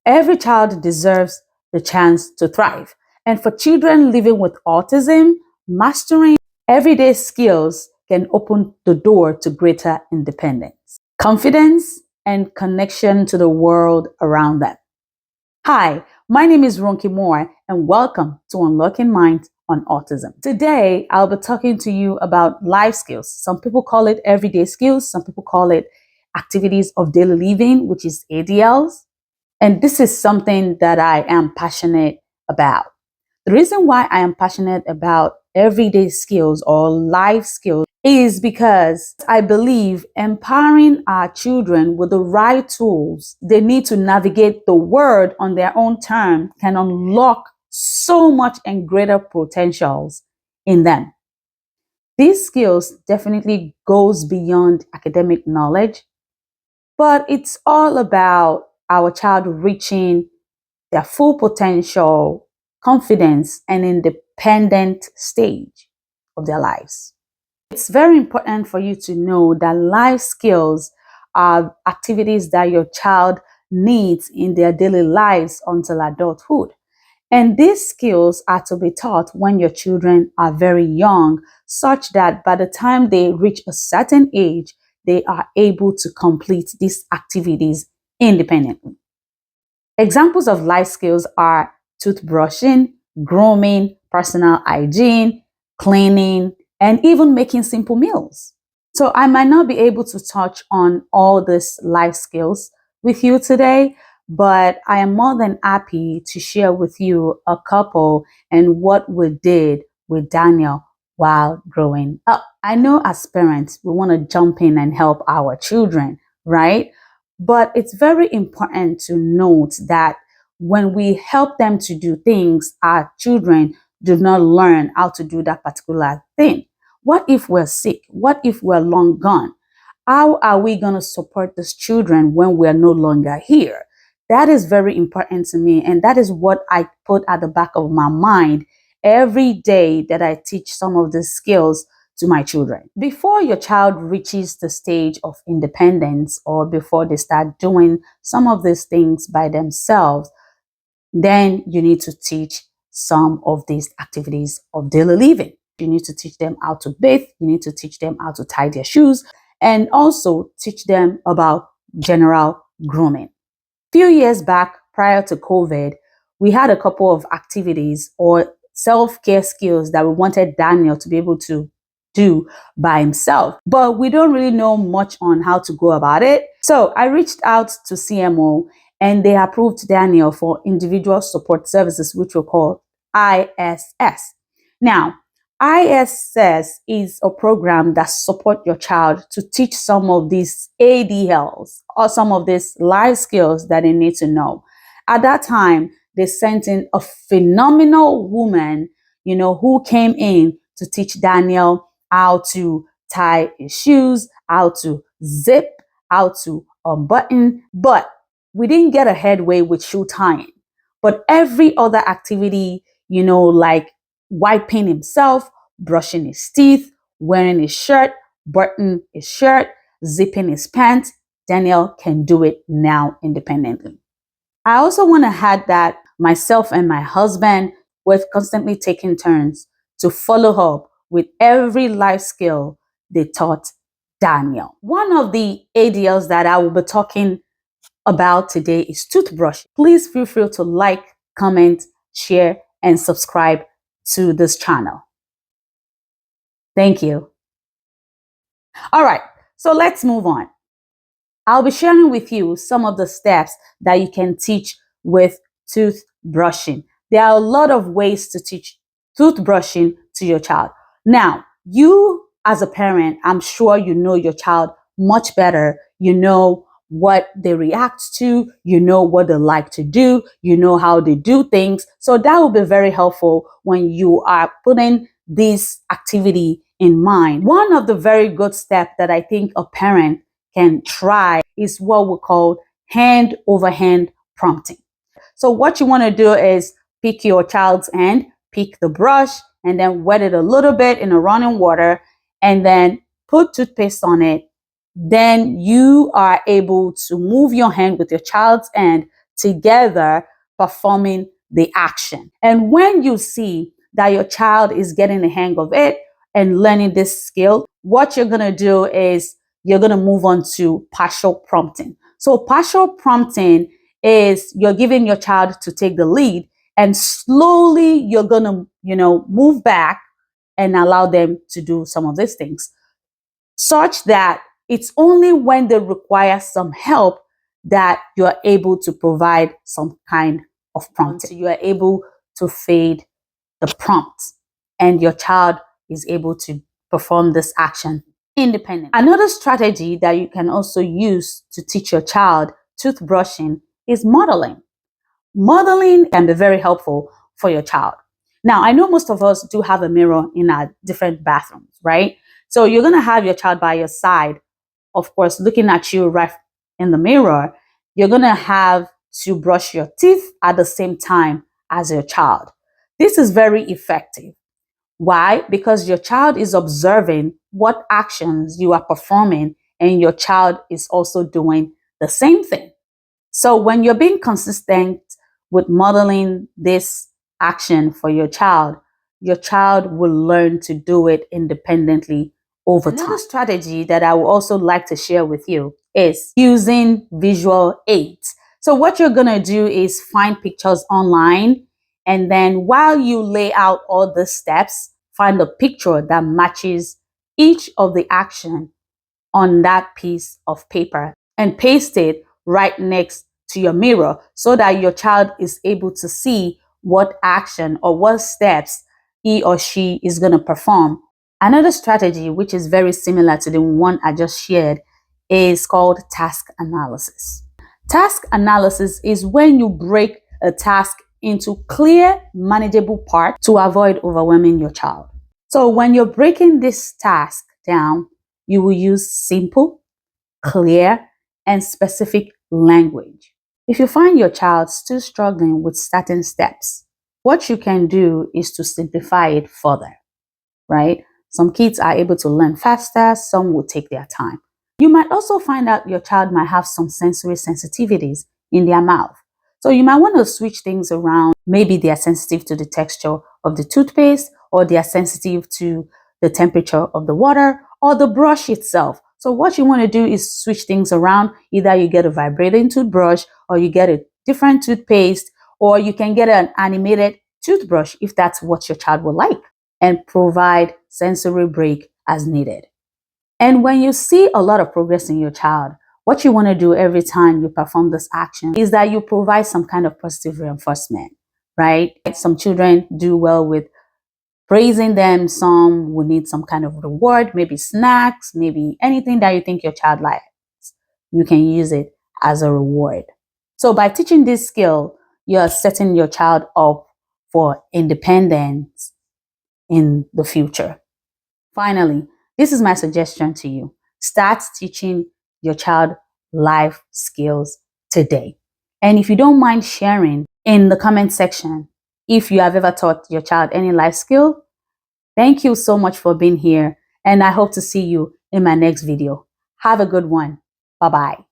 Every child deserves the chance to thrive. And for children living with autism, mastering everyday skills can open the door to greater independence, confidence, and connection to the world around them. Hi, my name is Ronki Moore, and welcome to Unlocking Minds on Autism. Today, I'll be talking to you about life skills. Some people call it everyday skills, some people call it activities of daily living, which is ADLs. And this is something that I am passionate about. The reason why I am passionate about everyday skills or life skills is because I believe empowering our children with the right tools they need to navigate the world on their own terms can unlock so much and greater potentials in them. These skills definitely goes beyond academic knowledge, but it's all about our child reaching their full potential, confidence, and independent stage of their lives. It's very important for you to know that life skills are activities that your child needs in their daily lives until adulthood. And these skills are to be taught when your children are very young, such that by the time they reach a certain age, they are able to complete these activities independently. Examples of life skills are toothbrushing, grooming, personal hygiene, cleaning, and even making simple meals. So I might not be able to touch on all these life skills with you today, but I am more than happy to share with you a couple and what we did with Daniel while growing up. I know as parents, we want to jump in and help our children, right? But it's very important to note that when we help them to do things, our children do not learn how to do that particular thing. What if we're sick? What if we're long gone? How are we going to support these children when we're no longer here? That is very important to me. And that is what I put at the back of my mind every day that I teach some of these skills to my children. Before your child reaches the stage of independence or before they start doing some of these things by themselves, then you need to teach some of these activities of daily living. You need to teach them how to bathe. You need to teach them how to tie their shoes and also teach them about general grooming. A few years back, prior to COVID, we had a couple of activities or self-care skills that we wanted Daniel to be able to do by himself, but we don't really know much on how to go about it. So I reached out to CMO and they approved Daniel for individual support services, which we call ISS. Now, ISS is a program that supports your child to teach some of these ADLs or some of these life skills that they need to know. At that time, they sent in a phenomenal woman, who came in to teach Daniel how to tie his shoes, how to zip, how to unbutton, but we didn't get a headway with shoe tying. But every other activity, like wiping himself, brushing his teeth, wearing his shirt, buttoning his shirt, zipping his pants, Daniel can do it now independently. I also want to add that myself and my husband were constantly taking turns to follow up with every life skill they taught Daniel. One of the ADLs that I will be talking about today is toothbrush. Please feel free to like, comment, share, and subscribe to this channel. Thank you. All right, so let's move on. I'll be sharing with you some of the steps that you can teach with toothbrushing. There are a lot of ways to teach toothbrushing to your child. Now, you as a parent, I'm sure you know your child much better. You know what they react to, you know what they like to do, you know how they do things. So that will be very helpful when you are putting this activity in mind. One of the very good steps that I think a parent can try is what we call hand over hand prompting. So what you want to do is pick your child's hand, pick the brush, and then wet it a little bit in a running water, and then put toothpaste on it. Then you are able to move your hand with your child's hand together performing the action. And when you see that your child is getting the hang of it and learning this skill, what you're going to do is you're going to move on to partial prompting. So partial prompting is you're giving your child to take the lead, and slowly you're going to, move back and allow them to do some of these things, such that it's only when they require some help that you're able to provide some kind of prompting. You are able to fade the prompt, and your child is able to perform this action independently. Another strategy that you can also use to teach your child toothbrushing is modeling. Modeling can be very helpful for your child. Now, I know most of us do have a mirror in our different bathrooms, right? So you're going to have your child by your side, of course, looking at you right in the mirror. You're going to have to brush your teeth at the same time as your child. This is very effective. Why? Because your child is observing what actions you are performing, and your child is also doing the same thing. So when you're being consistent with modeling this action for your child will learn to do it independently over time. Another strategy that I would also like to share with you is using visual aids. So what you're going to do is find pictures online, and then while you lay out all the steps, find a picture that matches each of the action on that piece of paper and paste it right next to your mirror, so that your child is able to see what action or what steps he or she is going to perform. Another strategy, which is very similar to the one I just shared, is called task analysis. Task analysis is when you break a task into clear, manageable parts to avoid overwhelming your child. So when you're breaking this task down, you will use simple, clear, and specific language. If you find your child still struggling with certain steps, what you can do is to simplify it further, right? Some kids are able to learn faster, some will take their time. You might also find out your child might have some sensory sensitivities in their mouth. So you might want to switch things around. Maybe they are sensitive to the texture of the toothpaste, or they are sensitive to the temperature of the water or the brush itself. So what you want to do is switch things around. Either you get a vibrating toothbrush, or you get a different toothpaste, or you can get an animated toothbrush if that's what your child would like, and provide sensory break as needed. And when you see a lot of progress in your child, what you want to do every time you perform this action is that you provide some kind of positive reinforcement, right? Some children do well with praising them. Some will need some kind of reward, maybe snacks, maybe anything that you think your child likes. You can use it as a reward. So by teaching this skill, you're setting your child up for independence in the future. Finally, this is my suggestion to you. Start teaching your child life skills today. And if you don't mind sharing in the comment section if you have ever taught your child any life skill, thank you so much for being here, and I hope to see you in my next video. Have a good one. Bye-bye.